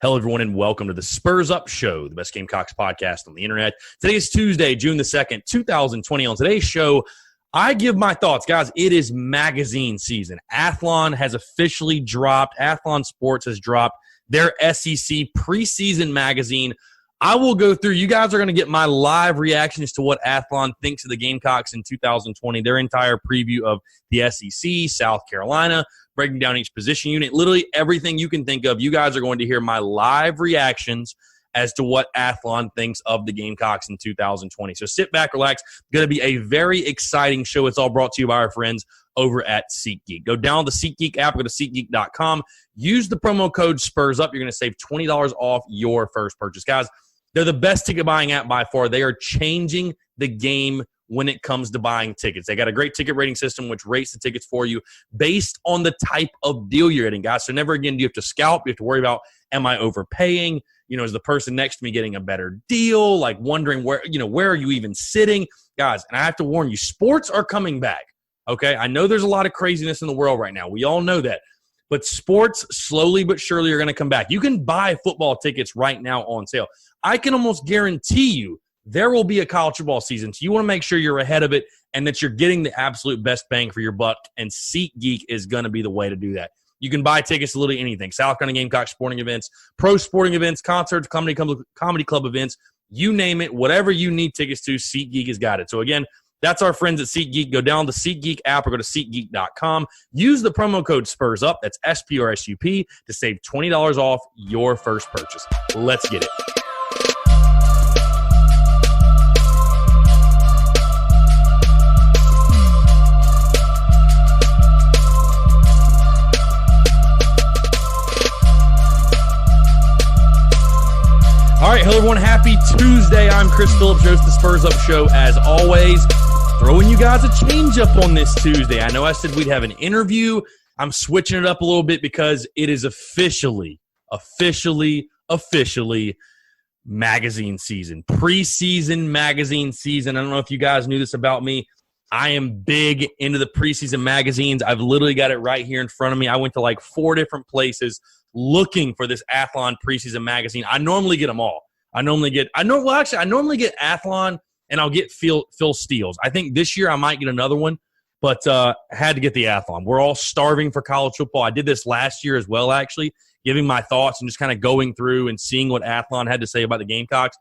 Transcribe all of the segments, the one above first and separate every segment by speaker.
Speaker 1: Hello, everyone, and welcome to the Spurs Up Show, the best Gamecocks podcast on the internet. Today is Tuesday, June the 2nd, 2020. On today's show, I give my thoughts. Guys, it is magazine season. Athlon has officially dropped. Athlon Sports has dropped their SEC preseason magazine. I will go through. You guys are going to get my live reactions to what Athlon thinks of the Gamecocks in 2020, their entire preview of the SEC, South Carolina, breaking down each position unit, literally everything you can think of. You guys are going to hear my live reactions as to what Athlon thinks of the Gamecocks in 2020. So sit back, relax. Going to be a very exciting show. It's all brought to you by our friends over at SeatGeek. Go down the SeatGeek app, go to SeatGeek.com. Use the promo code SPURSUP. You're going to save $20 off your first purchase. Guys, they're the best ticket buying app by far. They are changing the game when it comes to buying tickets. They got a great ticket rating system which rates the tickets for you based on the type of deal you're getting, guys. So never again do you have to scalp. You have to worry about, am I overpaying? Is the person next to me getting a better deal? Like wondering where are you even sitting? Guys, and I have to warn you, sports are coming back, okay? I know there's a lot of craziness in the world right now. We all know that. But sports slowly but surely are going to come back. You can buy football tickets right now on sale. I can almost guarantee you there will be a college football season. So you want to make sure you're ahead of it and that you're getting the absolute best bang for your buck. And SeatGeek is going to be the way to do that. You can buy tickets to literally anything. South Carolina Gamecocks sporting events, pro sporting events, concerts, comedy club events, you name it. Whatever you need tickets to, SeatGeek has got it. So again, that's our friends at SeatGeek. Go down the SeatGeek app or go to SeatGeek.com. Use the promo code SPURSUP, that's SPRSUP, to save $20 off your first purchase. Let's get it. All right, hello everyone. Happy Tuesday. I'm Chris Phillips, host of the Spurs Up Show. As always, throwing you guys a change up on this Tuesday. I know I said we'd have an interview. I'm switching it up a little bit because it is officially magazine season. Preseason magazine season. I don't know if you guys knew this about me. I am big into the preseason magazines. I've literally got it right here in front of me. I went to like 4 different places looking for this Athlon preseason magazine. I normally get them all. I normally get Athlon and I'll get Phil Steele's. I think this year I might get another one, but had to get the Athlon. We're all starving for college football. I did this last year as well, actually, giving my thoughts and just kind of going through and seeing what Athlon had to say about the Gamecocks.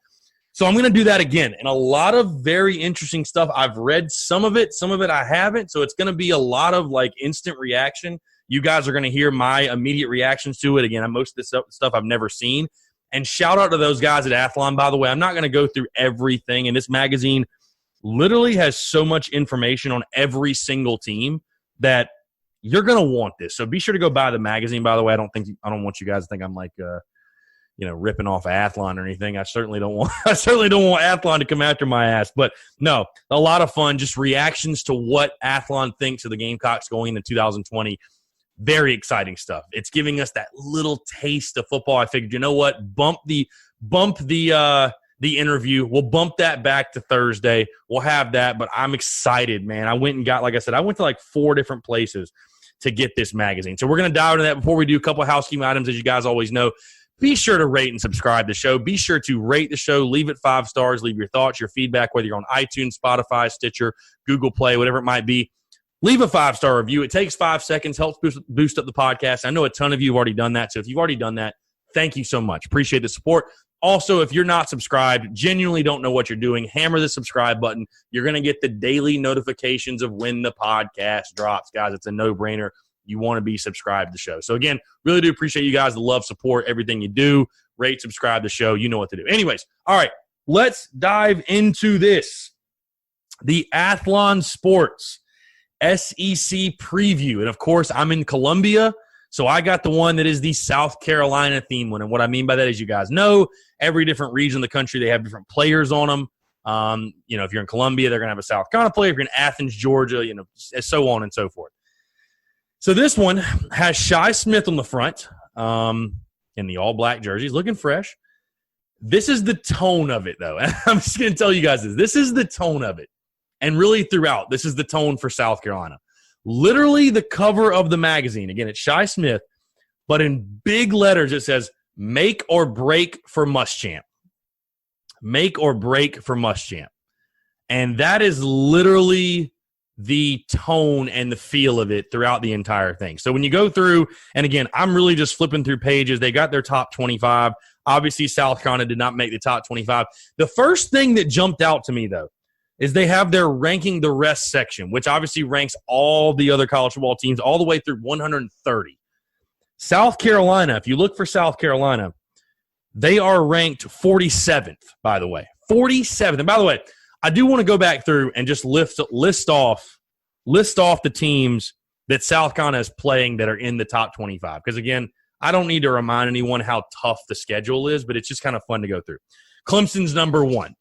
Speaker 1: So I'm going to do that again. And a lot of very interesting stuff. I've read some of it I haven't. So it's going to be a lot of like instant reaction. You guys are going to hear my immediate reactions to it. Again, most of this stuff I've never seen. And shout out to those guys at Athlon, by the way. I'm not going to go through everything. And this magazine literally has so much information on every single team that you're going to want this. So be sure to go buy the magazine, by the way. I don't want you guys to think I'm like ripping off Athlon or anything. I certainly don't want Athlon to come after my ass. But no, a lot of fun, just reactions to what Athlon thinks of the Gamecocks going into 2020. Very exciting stuff. It's giving us that little taste of football. I figured, you know what? Bump the interview. We'll bump that back to Thursday. We'll have that. But I'm excited, man. I went to like 4 different places to get this magazine. So we're going to dive into that. Before we do, a couple of housekeeping items, as you guys always know. Be sure to rate and subscribe to the show. Be sure to rate the show. Leave it 5 stars. Leave your thoughts, your feedback, whether you're on iTunes, Spotify, Stitcher, Google Play, whatever it might be. Leave a 5-star review. It takes 5 seconds, helps boost up the podcast. I know a ton of you have already done that. So if you've already done that, thank you so much. Appreciate the support. Also, if you're not subscribed, genuinely don't know what you're doing, hammer the subscribe button. You're going to get the daily notifications of when the podcast drops. Guys, it's a no-brainer. You want to be subscribed to the show. So again, really do appreciate you guys, the love, support, everything you do. Rate, subscribe to the show. You know what to do. Anyways, all right, let's dive into this. The Athlon Sports SEC preview. And of course, I'm in Columbia, so I got the one that is the South Carolina theme one. And what I mean by that is, you guys know, every different region of the country, they have different players on them. If you're in Columbia, they're going to have a South Carolina player. If you're in Athens, Georgia, so on and so forth. So this one has Shi Smith on the front in the all-black jerseys, looking fresh. This is the tone of it, though. I'm just going to tell you guys this. This is the tone of it. And really throughout, this is the tone for South Carolina. Literally the cover of the magazine. Again, it's Shi Smith, but in big letters it says, Make or break for Muschamp. Make or break for Muschamp. And that is literally the tone and the feel of it throughout the entire thing. So when you go through, and again, I'm really just flipping through pages. They got their top 25. Obviously, South Carolina did not make the top 25. The first thing that jumped out to me, though, is they have their ranking the rest section, which obviously ranks all the other college football teams all the way through 130. South Carolina, if you look for South Carolina, they are ranked 47th, by the way. 47th. And by the way, I do want to go back through and just list off the teams that South Carolina is playing that are in the top 25. Because, again, I don't need to remind anyone how tough the schedule is, but it's just kind of fun to go through. Clemson's number 1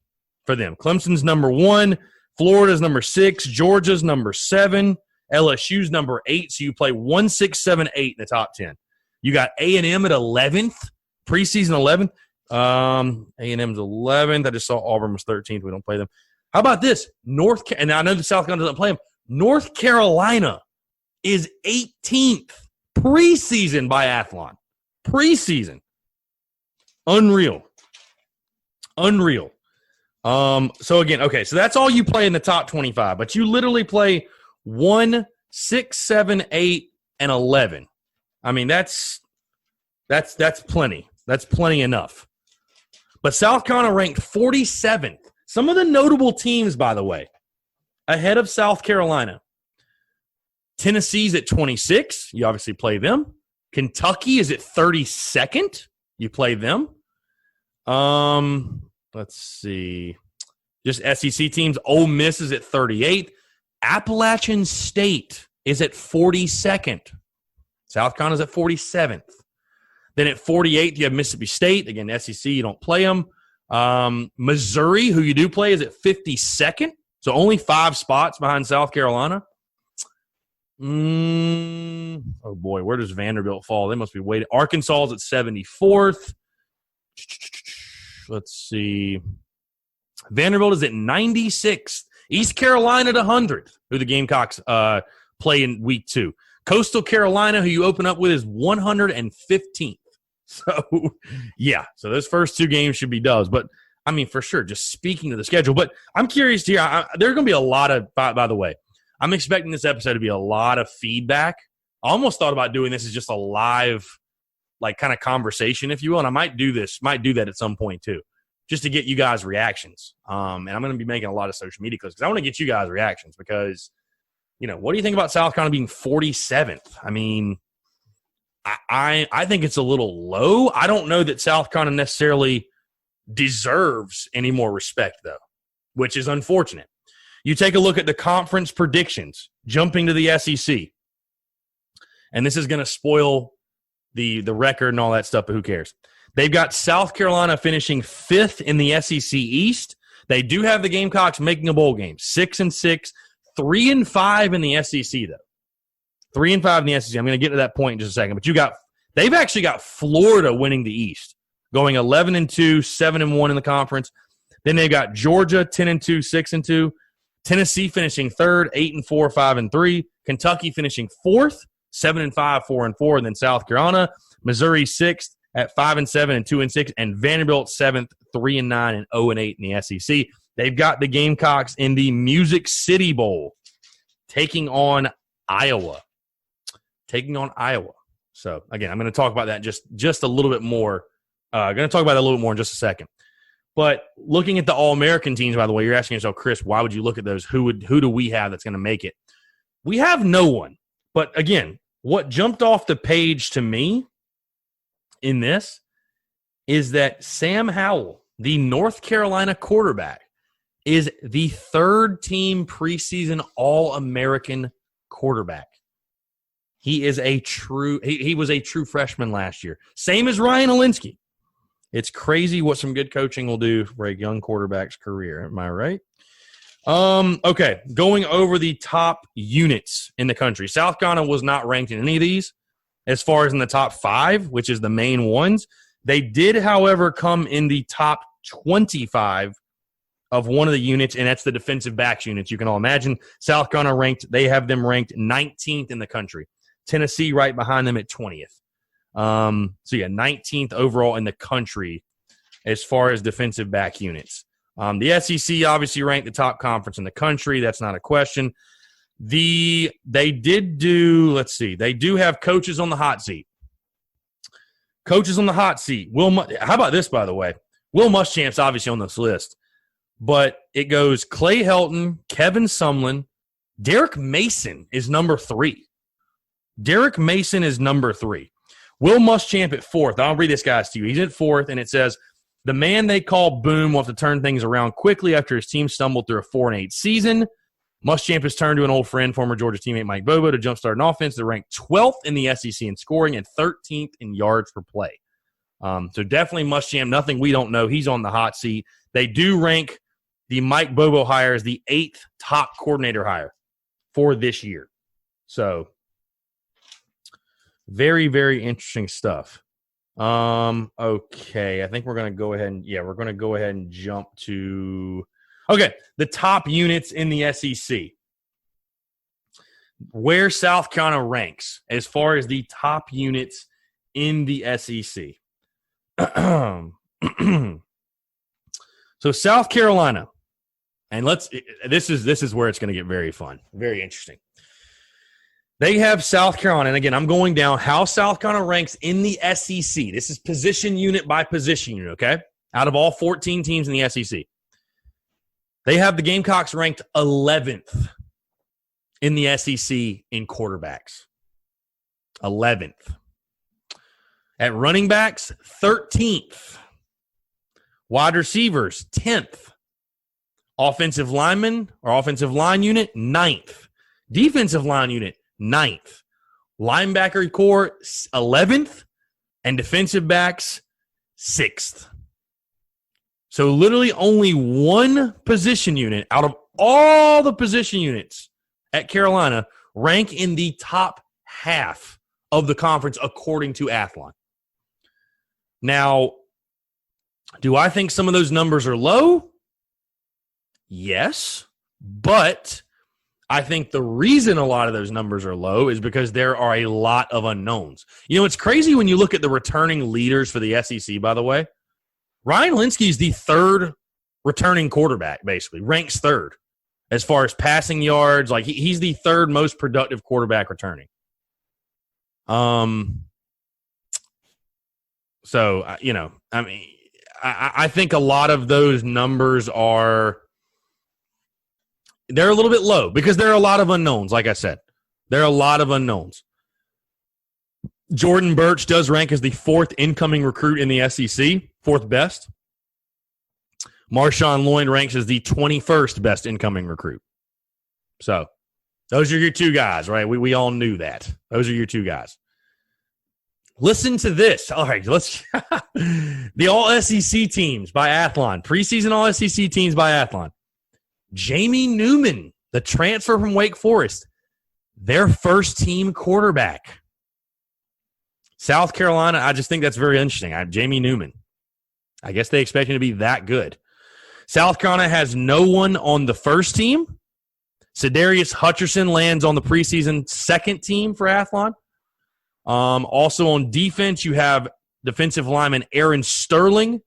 Speaker 1: for them. Clemson's number 1. Florida's number 6. Georgia's number 7. LSU's number 8. So you play 1, 6, 7, 8 in the top 10. You got A&M at 11th, preseason 11th. A&M's 11th. I just saw Auburn was 13th. We don't play them. How about this? And I know the South Carolina doesn't play them. North Carolina is 18th preseason by Athlon. Preseason. Unreal. So again, okay, so that's all you play in the top 25, but you literally play 1, 6, 7, 8, and 11. I mean, that's plenty. That's plenty enough. But South Carolina ranked 47th. Some of the notable teams, by the way, ahead of South Carolina. Tennessee's at 26. You obviously play them. Kentucky is at 32nd. You play them. Let's see. Just SEC teams. Ole Miss is at 38th. Appalachian State is at 42nd. South Carolina's at 47th. Then at 48th, you have Mississippi State. Again, SEC, you don't play them. Missouri, who you do play, is at 52nd. So only 5 spots behind South Carolina. Oh, boy, where does Vanderbilt fall? They must be waiting. Arkansas is at 74th. Let's see. Vanderbilt is at 96th. East Carolina at 100th, who the Gamecocks play in week 2. Coastal Carolina, who you open up with, is 115th. So, yeah. So those first 2 games should be dubs. But, I mean, for sure, just speaking to the schedule. But I'm curious to hear. There's going to be a lot of, by the way, I'm expecting this episode to be a lot of feedback. I almost thought about doing this as just a live, like, kind of conversation, if you will. And I might do that at some point, too, just to get you guys' reactions. And I'm going to be making a lot of social media clips because I want to get you guys' reactions because, you know, what do you think about South Carolina being 47th? I mean, I think it's a little low. I don't know that South Carolina necessarily deserves any more respect, though, which is unfortunate. You take a look at the conference predictions, jumping to the SEC, and this is going to spoil the record and all that stuff, but who cares? They've got South Carolina finishing 5th in the SEC East. They do have the Gamecocks making a bowl game, 6-6, 3-5 in the SEC, though. 3-5 in the SEC. I'm going to get to that point in just a second. But they've actually got Florida winning the East, going 11-2, 7-1 in the conference. Then they've got Georgia 10-2, 6-2. Tennessee finishing 3rd, 8-4, 5-3. Kentucky finishing 4th, 7-5, 4-4. And then South Carolina, Missouri 6th at 5-7 and 2-6, and Vanderbilt 7th, 3-9 and 0-8 in the SEC. They've got the Gamecocks in the Music City Bowl, taking on Iowa. So, again, I'm going to talk about that just a little bit more. Going to talk about that a little bit more in just a second. But looking at the All-American teams, by the way, you're asking yourself, Chris, why would you look at those? Who do we have that's going to make it? We have no one. But, again, what jumped off the page to me in this is that Sam Howell, the North Carolina quarterback, is the 3rd-team preseason All-American quarterback. He is he was a true freshman last year. Same as Ryan Olinsky. It's crazy what some good coaching will do for a young quarterback's career. Am I right? Okay, going over the top units in the country. South Carolina was not ranked in any of these as far as in the top 5, which is the main ones. They did, however, come in the top 25 of one of the units, and that's the defensive backs units. You can all imagine South Carolina they have them ranked 19th in the country. Tennessee right behind them at 20th. So, yeah, 19th overall in the country as far as defensive back units. The SEC obviously ranked the top conference in the country. That's not a question. They do have coaches on the hot seat. Coaches on the hot seat. How about this, by the way? Will Muschamp's obviously on this list. But it goes Clay Helton, Kevin Sumlin. Derek Mason is number 3. Derek Mason is number 3. Will Muschamp at 4th. I'll read this guy's to you. He's at 4th, and it says, the man they call Boom will have to turn things around quickly after his team stumbled through a 4-8 season. Muschamp has turned to an old friend, former Georgia teammate Mike Bobo, to jumpstart an offense that ranked 12th in the SEC in scoring and 13th in yards per play. So definitely Muschamp, nothing we don't know. He's on the hot seat. They do rank the Mike Bobo hire as the 8th top coordinator hire for this year. So very, very interesting stuff. Okay, I think we're going to go ahead and jump to the top units in the SEC. Where South Carolina ranks as far as the top units in the SEC. So South Carolina, and this is where it's going to get very fun, very interesting. They have South Carolina, and again, I'm going down how South Carolina ranks in the SEC. This is position unit by position unit, okay? Out of all 14 teams in the SEC. They have the Gamecocks ranked 11th in the SEC in quarterbacks. 11th. At running backs, 13th. Wide receivers, 10th. Offensive linemen or offensive line unit, 9th. Defensive line unit, 9th. Linebacker core, 11th. And defensive backs, 6th. So literally only one position unit out of all the position units at Carolina rank in the top half of the conference according to Athlon. Now, do I think some of those numbers are low? Yes, but I think the reason a lot of those numbers are low is because there are a lot of unknowns. You know, it's crazy when you look at the returning leaders for the SEC, by the way. Ryan Linsky is the 3rd returning quarterback, basically, ranks 3rd as far as passing yards. Like, he's the 3rd most productive quarterback returning. So, you know, I mean, I think a lot of those numbers they're a little bit low because there are a lot of unknowns, like I said. There are a lot of unknowns. Jordan Birch does rank as the 4th incoming recruit in the SEC, 4th best. Marshawn Lloyd ranks as the 21st best incoming recruit. So, those are your 2 guys, right? We all knew that. Those are your 2 guys. Listen to this. All right, let's the All-SEC teams by Athlon. Preseason All-SEC teams by Athlon. Jamie Newman, the transfer from Wake Forest, their first-team quarterback. South Carolina, I just think that's very interesting. Jamie Newman. I guess they expect him to be that good. South Carolina has no one on the first team. Sedarius Hutcherson lands on the preseason second team for Athlon. Also on defense, you have defensive lineman Aaron Sterling,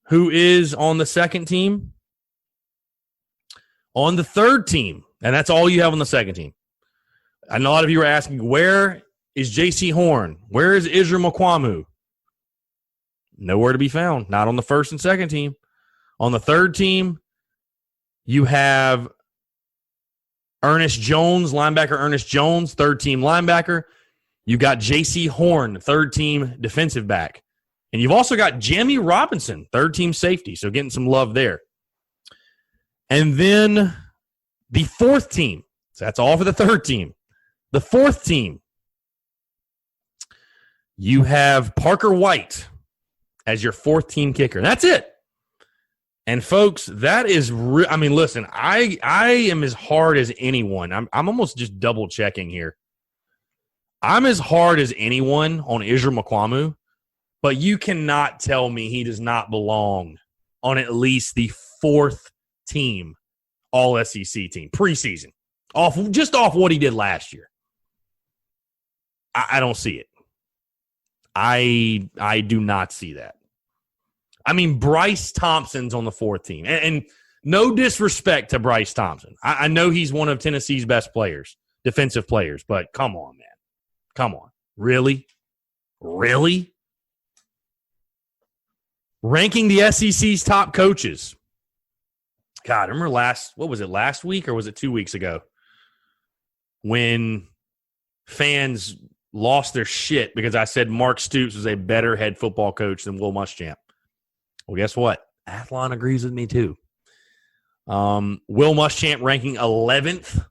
Speaker 1: who is on the second team. On the third team, and that's all you have on the second team. And a lot of you are asking, where is J.C. Horn? Where is Israel Mukwamu? Nowhere to be found. Not on the first and second team. On the third team, you have Ernest Jones, linebacker Ernest Jones, third-team linebacker. You've got J.C. Horn, third-team defensive back. And you've also got Jamie Robinson, third-team safety, so getting some love there. And then the fourth team. So that's all for the third team. The fourth team, you have Parker White as your fourth-team kicker. That's it. And, folks, that is I mean, listen, I am as hard as anyone. I'm almost just double-checking here. I'm as hard as anyone on Israel Mukwamu, but you cannot tell me he does not belong on at least the fourth team, All-SEC team, preseason, off what he did last year. I don't see it. I do not see that. I mean, Bryce Thompson's on the fourth team. And no disrespect to Bryce Thompson. I know he's one of Tennessee's best players, defensive players, but come on, man. Come on. Really? Really? Ranking the SEC's top coaches. God, I remember last week or was it 2 weeks ago when fans lost their shit because I said Mark Stoops was a better head football coach than Will Muschamp. Well, guess what? Athlon agrees with me too. Will Muschamp ranking 11th.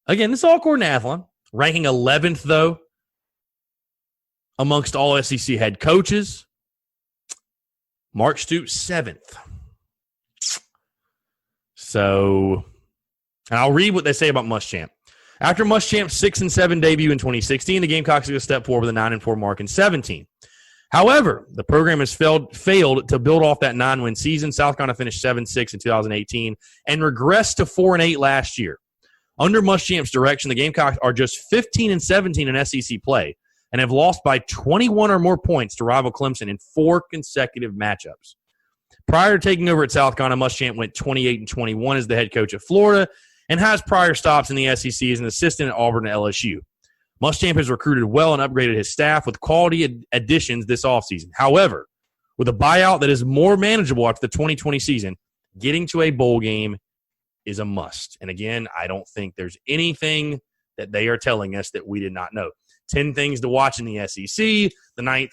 Speaker 1: Again, this is all according to Athlon. Ranking 11th, though, amongst all SEC head coaches. Mark Stoops, 7th. So, and I'll read what they say about Muschamp. After Muschamp's 6-7 debut in 2016, the Gamecocks took a step forward with a 9-4 mark in 17. However, the program has failed to build off that 9-win season. South Carolina finished 7-6 in 2018 and regressed to 4-8 last year. Under Muschamp's direction, the Gamecocks are just 15-17 in SEC play and have lost by 21 or more points to rival Clemson in 4 consecutive matchups. Prior to taking over at South Carolina, Muschamp went 28-21 as the head coach at Florida and has prior stops in the SEC as an assistant at Auburn and LSU. Muschamp has recruited well and upgraded his staff with quality additions this offseason. However, with a buyout that is more manageable after the 2020 season, getting to a bowl game is a must. And again, I don't think there's anything that they are telling us that we did not know. 10 things to watch in the SEC. The 9th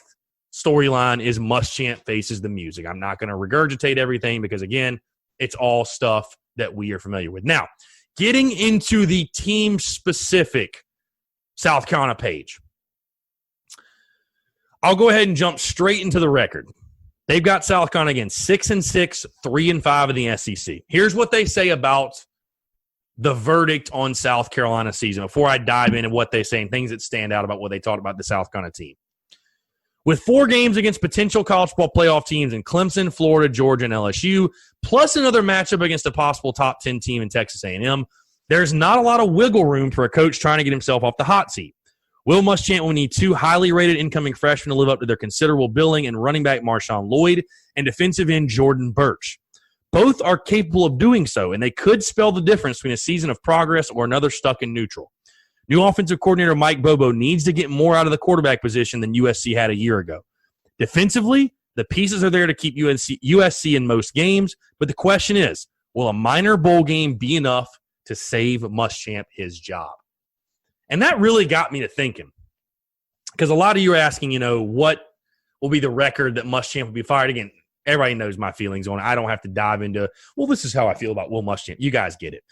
Speaker 1: storyline is Muschamp faces the music. I'm not going to regurgitate everything because, again, it's all stuff that we are familiar with. Now, getting into the team-specific South Carolina page. I'll go ahead and jump straight into the record. They've got South Carolina again, 6-6, 3-5 in the SEC. Here's what they say about the verdict on South Carolina season before I dive into what they say and things that stand out about what they talked about the South Carolina team. With 4 games against potential college football playoff teams in Clemson, Florida, Georgia, and LSU, plus another matchup against a possible top 10 team in Texas A&M, there's not a lot of wiggle room for a coach trying to get himself off the hot seat. Will Muschamp will need 2 highly rated incoming freshmen to live up to their considerable billing in running back Marshawn Lloyd and defensive end Jordan Birch. Both are capable of doing so, and they could spell the difference between a season of progress or another stuck in neutral. New offensive coordinator Mike Bobo needs to get more out of the quarterback position than USC had a year ago. Defensively, the pieces are there to keep USC in most games, but the question is, will a minor bowl game be enough to save Muschamp his job? And that really got me to thinking, because a lot of you are asking, what will be the record that Muschamp will be fired? Again, everybody knows my feelings on it. I don't have to dive into, this is how I feel about Will Muschamp. You guys get it.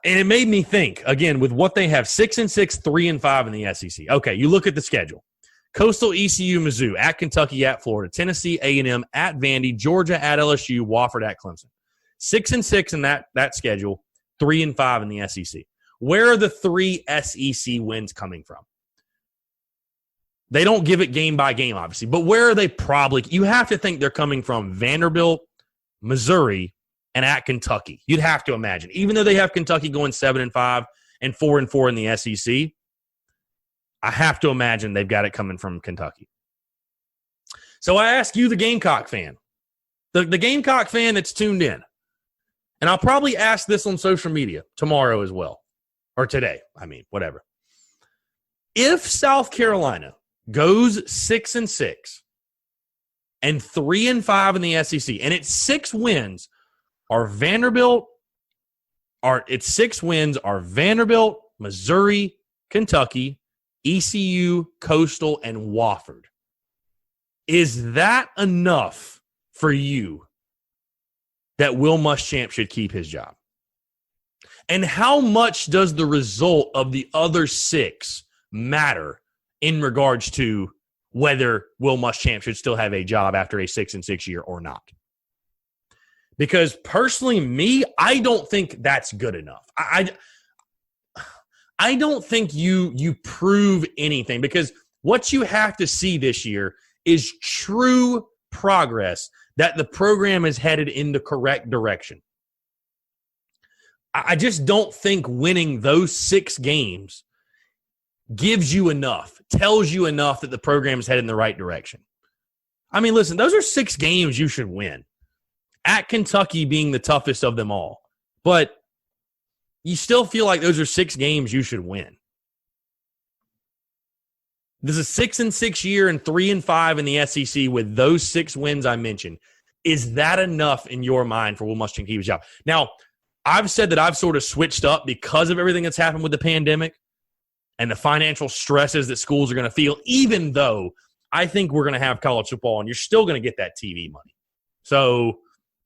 Speaker 1: And it made me think, again, with what they have, 6-6, 3-5 in the SEC. Okay, you look at the schedule. Coastal, ECU, Mizzou, at Kentucky, at Florida, Tennessee, A&M, at Vandy, Georgia, at LSU, Wofford, at Clemson. 6-6 in that schedule, 3-5 in the SEC. Where are the 3 SEC wins coming from? They don't give it game by game, obviously, but where are they probably? You have to think they're coming from Vanderbilt, Missouri, and at Kentucky. You'd have to imagine. Even though they have Kentucky going 7-5 and 4-4 in the SEC, I have to imagine they've got it coming from Kentucky. So I ask you, the Gamecock fan, the Gamecock fan that's tuned in, and I'll probably ask this on social media tomorrow as well, or today, whatever. If South Carolina goes 6-6 and 3-5 in the SEC, and its 6 wins are Vanderbilt, Missouri, Kentucky, ECU, Coastal, and Wofford. Is that enough for you that Will Muschamp should keep his job? And how much does the result of the other 6 matter in regards to whether Will Muschamp should still have a job after a 6-6 year or not? Because personally, I don't think that's good enough. I don't think you prove anything, because what you have to see this year is true progress that the program is headed in the correct direction. I just don't think winning those 6 games gives you enough, tells you enough that the program is headed in the right direction. I mean, listen, those are 6 games you should win. At Kentucky being the toughest of them all. But you still feel like those are 6 games you should win. This is a 6-6 year and 3-5 in the SEC with those 6 wins I mentioned. Is that enough in your mind for Will Muschamp to keep his job? Now, I've said that I've sort of switched up because of everything that's happened with the pandemic and the financial stresses that schools are going to feel, even though I think we're going to have college football and you're still going to get that TV money. So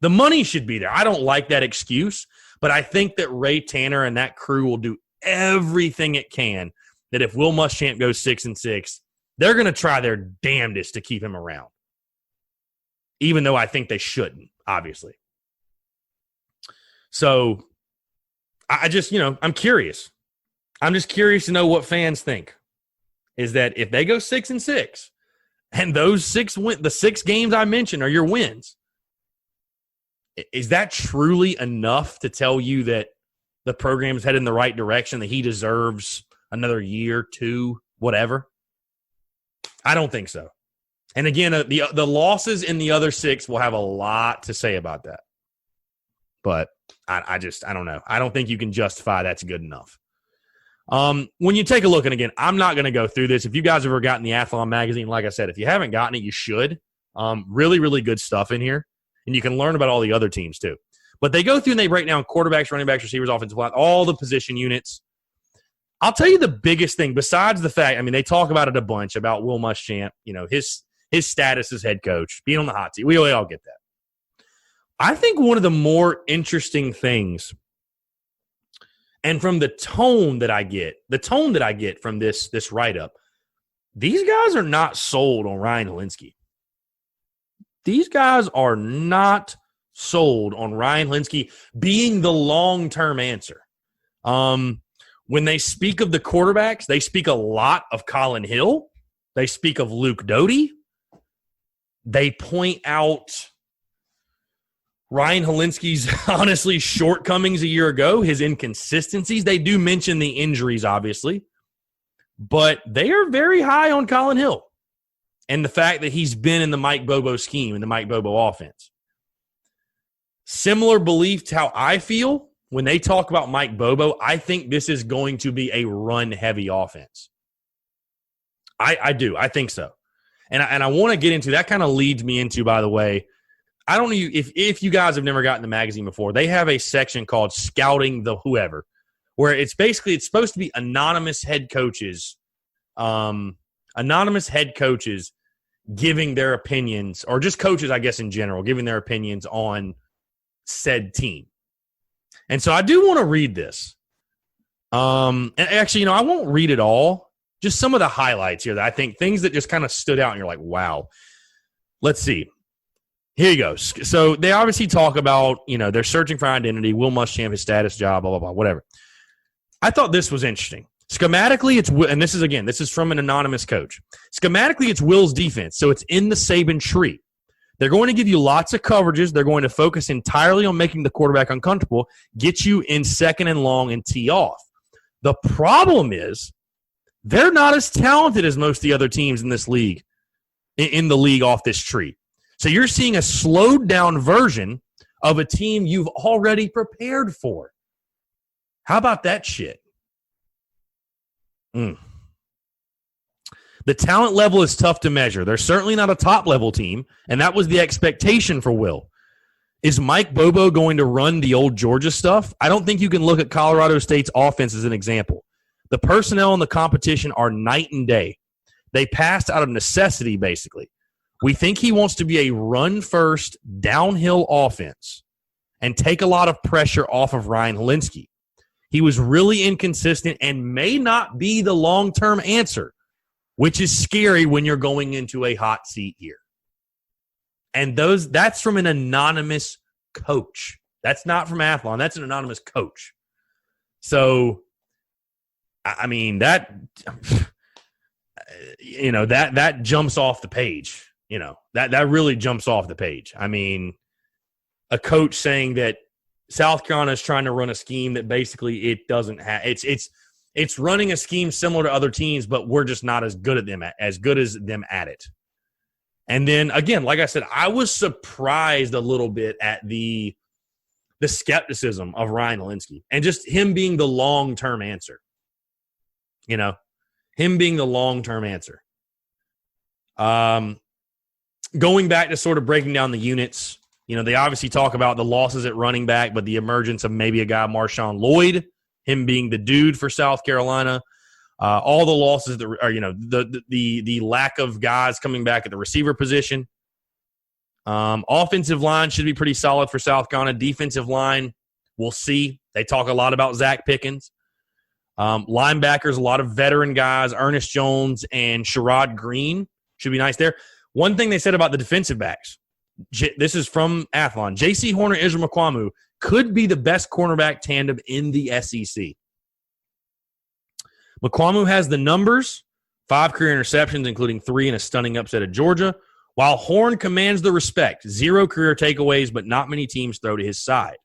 Speaker 1: the money should be there. I don't like that excuse, but I think that Ray Tanner and that crew will do everything it can that if Will Muschamp goes 6-6, they're going to try their damnedest to keep him around, even though I think they shouldn't, obviously. So I just, I'm curious. I'm just curious to know what fans think. Is that if they go 6-6 and those the 6 games I mentioned are your wins, is that truly enough to tell you that the program's headed in the right direction, that he deserves another year, 2, whatever? I don't think so. And again, the losses in the other 6 will have a lot to say about that. But I don't know. I don't think you can justify that's good enough. When you take a look, and again, I'm not going to go through this. If you guys have ever gotten the Athlon magazine, like I said, if you haven't gotten it, you should. Really, really good stuff in here. And you can learn about all the other teams too. But they go through and they break down quarterbacks, running backs, receivers, offensive line, all the position units. I'll tell you the biggest thing, besides the fact, they talk about it a bunch, about Will Muschamp, his status as head coach, being on the hot seat. We all get that. I think one of the more interesting things, and from the tone that I get from this write-up, these guys are not sold on Ryan Hilinski. These guys are not sold on Ryan Hilinski being the long-term answer. When they speak of the quarterbacks, they speak a lot of Colin Hill. They speak of Luke Doty. They point out Ryan Hilinski's, honestly, shortcomings a year ago, his inconsistencies. They do mention the injuries, obviously. But they are very high on Colin Hill and the fact that he's been in the Mike Bobo scheme, in the Mike Bobo offense. Similar belief to how I feel when they talk about Mike Bobo. I think this is going to be a run-heavy offense. I do. I think so. And I want to get into – that kind of leads me into, by the way, I don't know if you guys have never gotten the magazine before. They have a section called Scouting the Whoever, where it's supposed to be anonymous head coaches giving their opinions, or just coaches, I guess, in general, giving their opinions on said team. And so I do want to read this. And actually, I won't read it all. Just some of the highlights here that I think, things that just kind of stood out and you're like, wow. Let's see. Here you go. So they obviously talk about, they're searching for identity, Will Muschamp, his status, job, blah, blah, blah, whatever. I thought this was interesting. Schematically, this is from an anonymous coach. Schematically, it's Will's defense, so it's in the Saban tree. They're going to give you lots of coverages. They're going to focus entirely on making the quarterback uncomfortable, get you in second and long, and tee off. The problem is they're not as talented as most of the other teams in this league, in the league off this tree. So you're seeing a slowed-down version of a team you've already prepared for. How about that shit? The talent level is tough to measure. They're certainly not a top-level team, and that was the expectation for Will. Is Mike Bobo going to run the old Georgia stuff? I don't think you can look at Colorado State's offense as an example. The personnel and the competition are night and day. They passed out of necessity, basically. We think he wants to be a run-first, downhill offense and take a lot of pressure off of Ryan Hilinski. He was really inconsistent and may not be the long-term answer, which is scary when you're going into a hot seat here. And that's from an anonymous coach. That's not from Athlon. That's an anonymous coach. So, that jumps off the page. That really jumps off the page. A coach saying that South Carolina is trying to run a scheme that basically it doesn't have. It's it's running a scheme similar to other teams, but we're just not as good as them at it. And then again, like I said, I was surprised a little bit at the skepticism of Ryan Olinsky and just him being the long-term answer. Him being the long-term answer. Going back to sort of breaking down the units, they obviously talk about the losses at running back, but the emergence of maybe a guy, Marshawn Lloyd, him being the dude for South Carolina. All the losses that are, the lack of guys coming back at the receiver position. Offensive line should be pretty solid for South Carolina. Defensive line, we'll see. They talk a lot about Zach Pickens. Linebackers, a lot of veteran guys. Ernest Jones and Sherrod Green should be nice there. One thing they said about the defensive backs, this is from Athlon. J.C. Horner, Israel Mukuamu could be the best cornerback tandem in the SEC. Mukuamu has the numbers, 5 career interceptions, including 3 in a stunning upset at Georgia, while Horn commands the respect. 0 career takeaways, but not many teams throw to his side.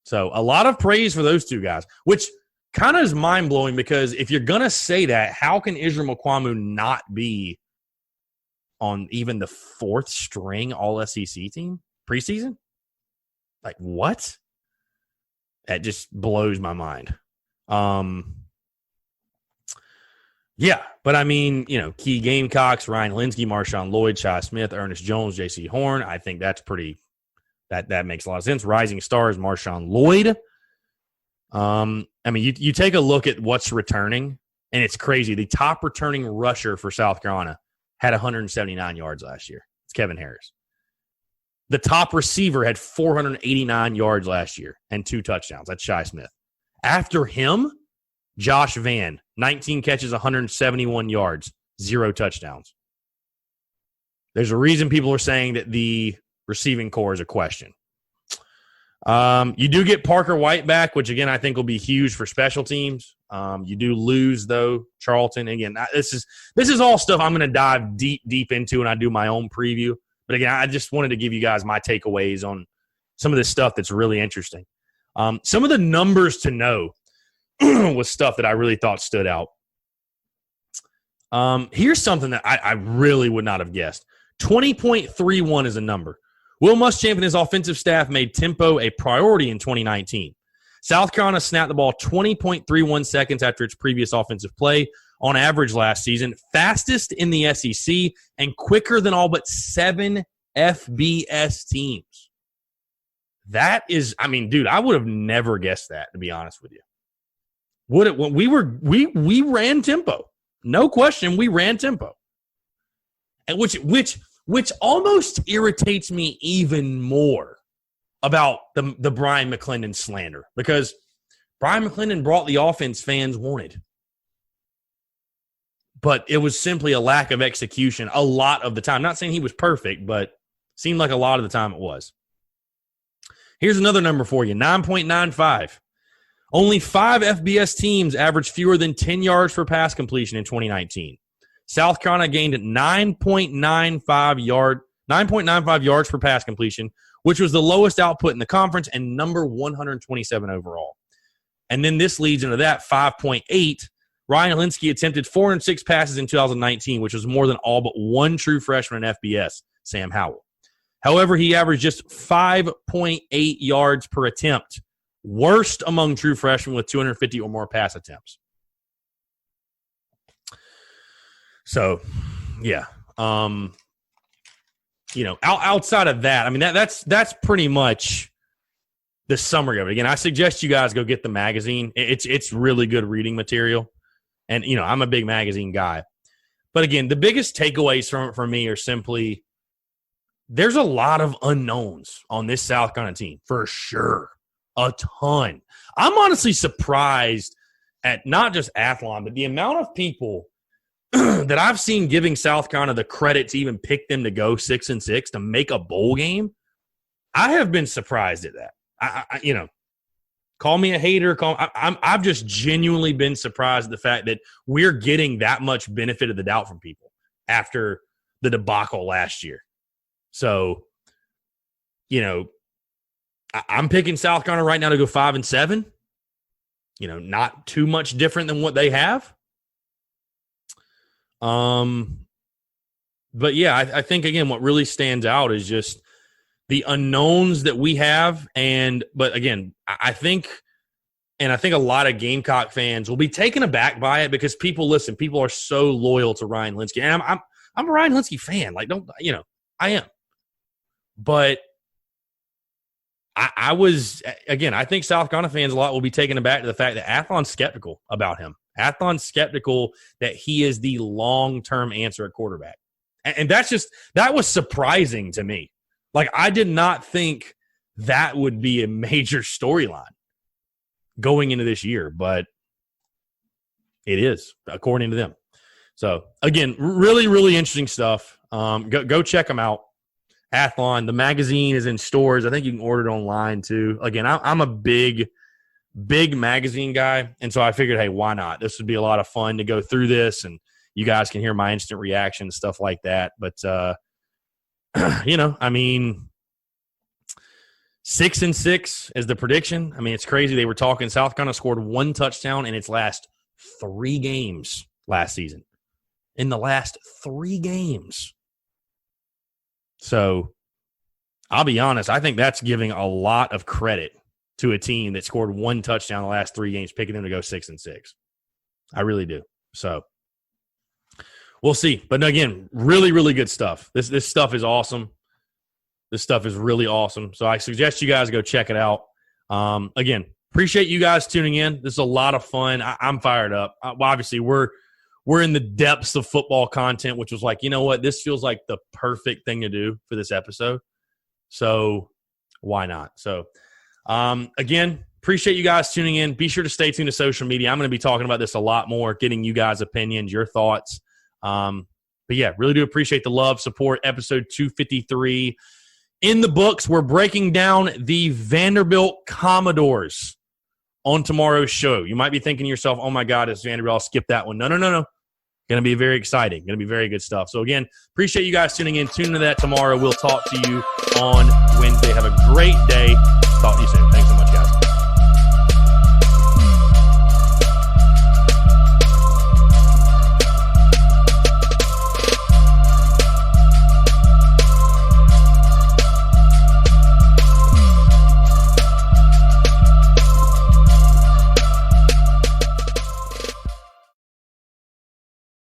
Speaker 1: So a lot of praise for those two guys, which kind of is mind-blowing because if you're going to say that, how can Israel Mukuamu not be on even the 4th string All-SEC team preseason? Like, what? That just blows my mind. Yeah, but I mean, key Gamecocks, Ryan Linsky, Marshawn Lloyd, Shi Smith, Ernest Jones, J.C. Horn. I think that's pretty that makes a lot of sense. Rising stars, Marshawn Lloyd. I mean, you take a look at what's returning, and it's crazy. The top returning rusher for South Carolina had 179 yards last year. It's Kevin Harris. The top receiver had 489 yards last year and 2 touchdowns. That's Shi Smith. After him, Josh Vann, 19 catches, 171 yards, 0 touchdowns. There's a reason people are saying that the receiving core is a question. You do get Parker White back, which, again, I think will be huge for special teams. You do lose, though, Charlton. Again, this is all stuff I'm going to dive deep into when I do my own preview. But, again, I just wanted to give you guys my takeaways on some of this stuff that's really interesting. Some of the numbers to know was stuff that I really thought stood out. Here's something that I really would not have guessed. 20.31 is a number. Will Muschamp and his offensive staff made tempo a priority in 2019. South Carolina snapped the ball 20.31 seconds after its previous offensive play on average last season, fastest in the SEC and quicker than all but 7 FBS teams. That is, I mean, dude, I would have never guessed that, to be honest with you. We ran tempo. No question, we ran tempo. And which almost irritates me even more about the Brian McClendon slander, because Brian McClendon brought the offense fans wanted. But it was simply a lack of execution a lot of the time. Not saying he was perfect, but seemed like a lot of the time it was. Here's another number for you, 9.95. Only 5 FBS teams averaged fewer than 10 yards per pass completion in 2019. South Carolina gained 9.95 yards per pass completion, which was the lowest output in the conference and number 127 overall. And then this leads into that 5.8. Ryan Olinsky attempted 406 passes in 2019, which was more than all but one true freshman in FBS, Sam Howell. However, he averaged just 5.8 yards per attempt, worst among true freshmen with 250 or more pass attempts. So, yeah. Outside of that, I mean, that's pretty much the summary of it. Again, I suggest you guys go get the magazine. It's really good reading material. And, I'm a big magazine guy. But, again, the biggest takeaways from it for me are simply there's a lot of unknowns on this South Carolina team, for sure. A ton. I'm honestly surprised at not just Athlon, but the amount of people that I've seen giving South Carolina the credit to even pick them to go 6-6 to make a bowl game. I have been surprised at that. Call me a hater. I've just genuinely been surprised at the fact that we're getting that much benefit of the doubt from people after the debacle last year. So, I'm picking South Carolina right now to go 5-7. not too much different than what they have. But yeah, I think again, what really stands out is just the unknowns that we have. But again, I think a lot of Gamecock fans will be taken aback by it because people are so loyal to Ryan Linsky. And I'm a Ryan Linsky fan. Like, I am. But I think South Carolina fans a lot will be taken aback to the fact that Athlon's skeptical about him. Athlon's skeptical that he is the long-term answer at quarterback. And that was surprising to me. Like, I did not think that would be a major storyline going into this year, but it is, according to them. So, again, really, really interesting stuff. Go check them out. Athlon, the magazine is in stores. I think you can order it online, too. Again, I'm a big magazine guy, and so I figured, hey, why not? This would be a lot of fun to go through this, and you guys can hear my instant reaction and stuff like that. But, 6-6 is the prediction. I mean, it's crazy. They were talking South Carolina scored 1 touchdown in its last 3 games last season. In the last 3 games. So, I'll be honest. I think that's giving a lot of credit to a team that scored 1 touchdown in the last 3 games, picking them to go 6-6. I really do. So, we'll see. But again, really, really good stuff. This stuff is awesome. This stuff is really awesome. So I suggest you guys go check it out. Again, appreciate you guys tuning in. This is a lot of fun. I'm fired up. Obviously, we're in the depths of football content, which was like, you know what? This feels like the perfect thing to do for this episode. So why not? So, again, appreciate you guys tuning in. Be sure to stay tuned to social media. I'm going to be talking about this a lot more, getting you guys' opinions, your thoughts. But yeah, really do appreciate the love, support. Episode 253 in the books. We're breaking down the Vanderbilt Commodores on tomorrow's show. You might be thinking to yourself, oh my God, it's Vanderbilt. I'll skip that one. No. Going to be very exciting. Going to be very good stuff. So again, appreciate you guys tuning in. Tune into that tomorrow. We'll talk to you on Wednesday. Have a great day. Talk to you soon. Thanks so much.